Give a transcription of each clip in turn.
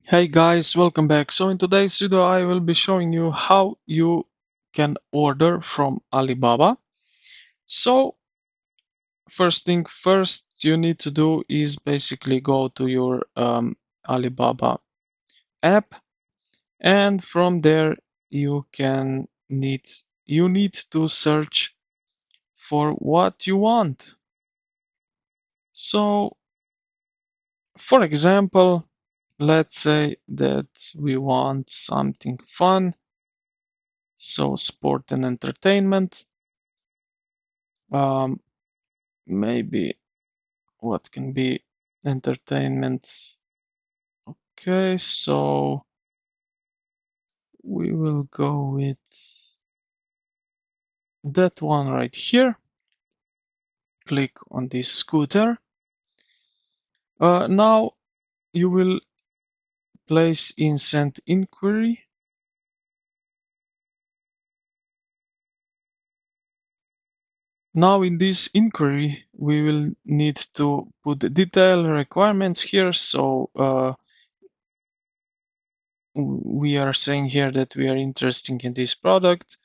Hey guys, welcome back. So in today's video I will be showing you how you can order from Alibaba. So first thing first you need to do is basically go to your Alibaba app, and from there you need to search for what you want. So for example, let's say that we want something fun, so sport and entertainment. Um, Maybe what can be entertainment. Okay, so we will go with that one right here. Click on this scooter. Now you will place in send inquiry. Now in this inquiry we will need to put the detail requirements here. So we are saying here that we are interested in this product.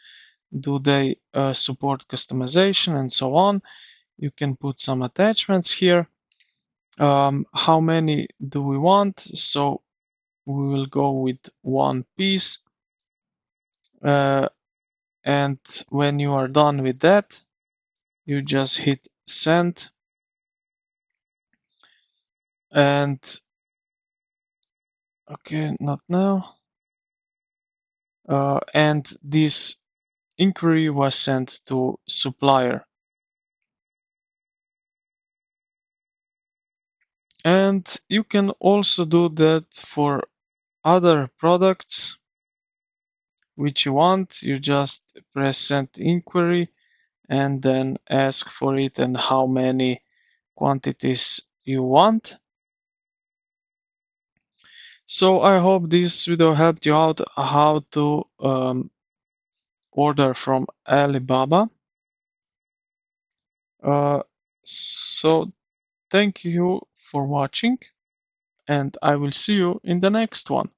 Do they support customization and so on. You can put some attachments here. How many do we want? So we will go with one piece. Uh, and when you are done with that, you just hit send. And okay, not now. And this inquiry was sent to supplier. And you can also do that for other products which you want. You just press send inquiry and then ask for it and how many quantities you want. So I hope this video helped you out how to order from Alibaba. So thank you for watching, and I will see you in the next one.